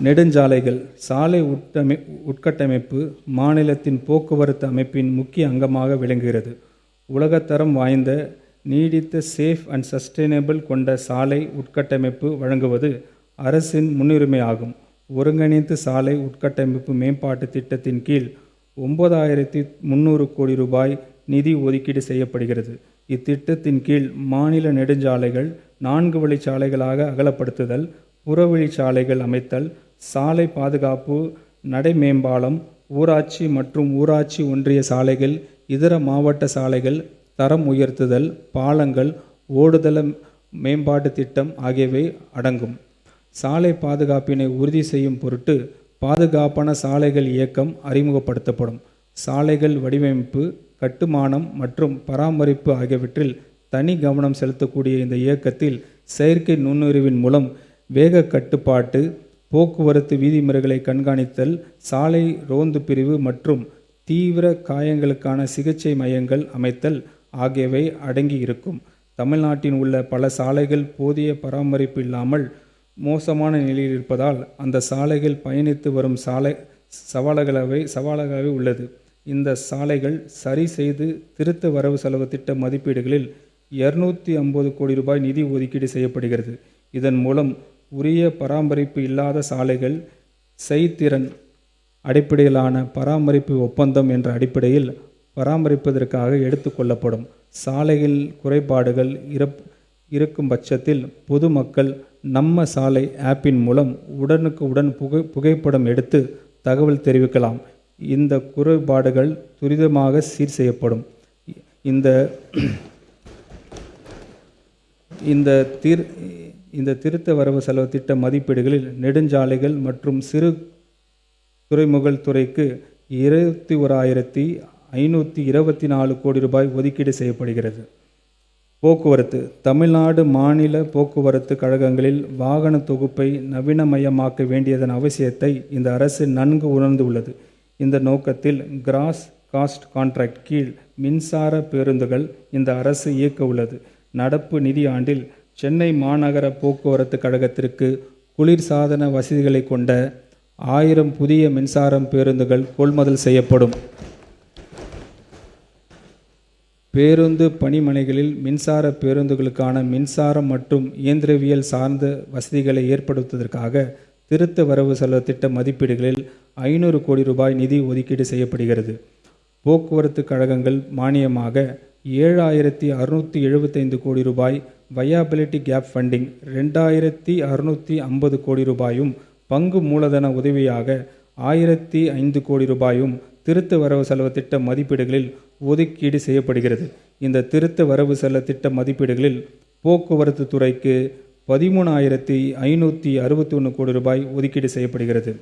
நெடுஞ்சாலைகள். சாலை உட்கட்டமைப்பு மாநிலத்தின் போக்குவரத்து அமைப்பின் முக்கிய அங்கமாக விளங்குகிறது. உலகத்தரம் வாய்ந்த நீடித்த சேஃப் அண்ட் சஸ்டைனபிள் கொண்ட சாலை உட்கட்டமைப்பு வழங்குவது அரசின் முன்னுரிமை ஆகும். ஒருங்கிணைந்த சாலை உட்கட்டமைப்பு மேம்பாட்டு திட்டத்தின் கீழ் 9300 கோடி ரூபாய் நிதி ஒதுக்கீடு செய்யப்படுகிறது. இத்திட்டத்தின் கீழ் மாநில நெடுஞ்சாலைகள் 4 வழிச்சாலைகளாக அகலப்படுத்துதல், புறவழிச்சாலைகள் அமைத்தல், சாலை பாதுகாப்பு, நடைமேம்பாலம், ஊராட்சி மற்றும் ஊராட்சி ஒன்றிய சாலைகள், இதர மாவட்ட சாலைகள் தரம் உயர்த்துதல், பாலங்கள், ஓடுதள மேம்பாட்டு திட்டம் ஆகியவை அடங்கும். சாலை பாதுகாப்பினை உறுதி செய்யும் பொருட்டு பாதுகாப்பான சாலைகள் இயக்கம் அறிமுகப்படுத்தப்படும். சாலைகள் வடிவமைப்பு, கட்டுமானம் மற்றும் பராமரிப்பு ஆகியவற்றில் தனி கவனம் செலுத்தக்கூடிய இந்த இயக்கத்தில் செயற்கை நுண்ணறிவின் மூலம் வேக கட்டுப்பாட்டு, போக்குவரத்து விதிமுறைகளை கண்காணித்தல், சாலை ரோந்து பிரிவு மற்றும் தீவிர காயங்களுக்கான சிகிச்சை மையங்கள் அமைத்தல் ஆகியவை அடங்கி இருக்கும். தமிழ்நாட்டில் உள்ள பல சாலைகள் போதிய பராமரிப்பு இல்லாமல் மோசமான நிலையில் இருப்பதால் அந்த சாலைகள் பயணித்து வரும் சவால்களாகவே உள்ளது. இந்த சாலைகள் சரி செய்து திருத்த வரவு செலவு திட்ட மதிப்பீடுகளில் 250 கோடி ரூபாய் நிதி ஒதுக்கீடு செய்யப்படுகிறது. இதன் மூலம் உரிய பராமரிப்பு இல்லாத சாலைகள் செய்திறன் அடிப்படையிலான பராமரிப்பு ஒப்பந்தம் என்ற அடிப்படையில் பராமரிப்பதற்காக எடுத்துக்கொள்ளப்படும். சாலைகள் குறைபாடுகள் இருக்கும் பட்சத்தில் பொதுமக்கள் நம்ம சாலை ஆப்பின் மூலம் உடனுக்குடன் புகைப்படம் எடுத்து தகவல் தெரிவிக்கலாம். இந்த குறைபாடுகள் துரிதமாக சீர் செய்யப்படும். இந்த திருத்த வரவு செலவு திட்ட மதிப்பீடுகளில் நெடுஞ்சாலைகள் மற்றும் சிறு துறைமுகல் துறைக்கு 21,524 கோடி ரூபாய் ஒதுக்கீடு செய்யப்படுகிறது. போக்குவரத்து. தமிழ்நாடு மாநில போக்குவரத்து கழகங்களில் வாகன தொகுப்பை நவீனமயமாக்க வேண்டியதன் அவசியத்தை இந்த அரசு நன்கு உணர்ந்து உள்ளது. இந்த நோக்கத்தில் கிராஸ் காஸ்ட் கான்ட்ராக்ட் கீழ் மின்சார பேருந்துகள் இந்த அரசு இயக்க உள்ளது. நடப்பு நிதி ஆண்டில் சென்னை மாநகர போக்குவரத்து கழகத்திற்கு குளிர்சாதன வசதிகளை கொண்ட 1000 புதிய மின்சார பேருந்துகள் கொள்முதல் செய்யப்படும். பேருந்து பணிமனைகளில் மின்சார பேருந்துகளுக்கான மின்சாரம் மற்றும் இயந்திரவியல் சார்ந்த வசதிகளை ஏற்படுத்துவதற்காக திருத்த வரவு செலவு திட்ட மதிப்பீடுகளில் 500 கோடி ரூபாய் நிதி ஒதுக்கீடு செய்யப்படுகிறது. போக்குவரத்து கழகங்கள் மானியமாக 7,675 கோடி ரூபாய், வயாபிலிட்டி கேப் ஃபண்டிங் 2,650 கோடி ரூபாயும், பங்கு மூலதன உதவியாக 1,005 கோடி ரூபாயும் திருத்த வரவு செலவு திட்ட மதிப்பீடுகளில் ஒதுக்கீடு செய்யப்படுகிறது. இந்த திருத்த வரவு செலவு திட்ட மதிப்பீடுகளில் போக்குவரத்து துறைக்கு 13,561 கோடி ரூபாய் ஒதுக்கீடு செய்யப்படுகிறது.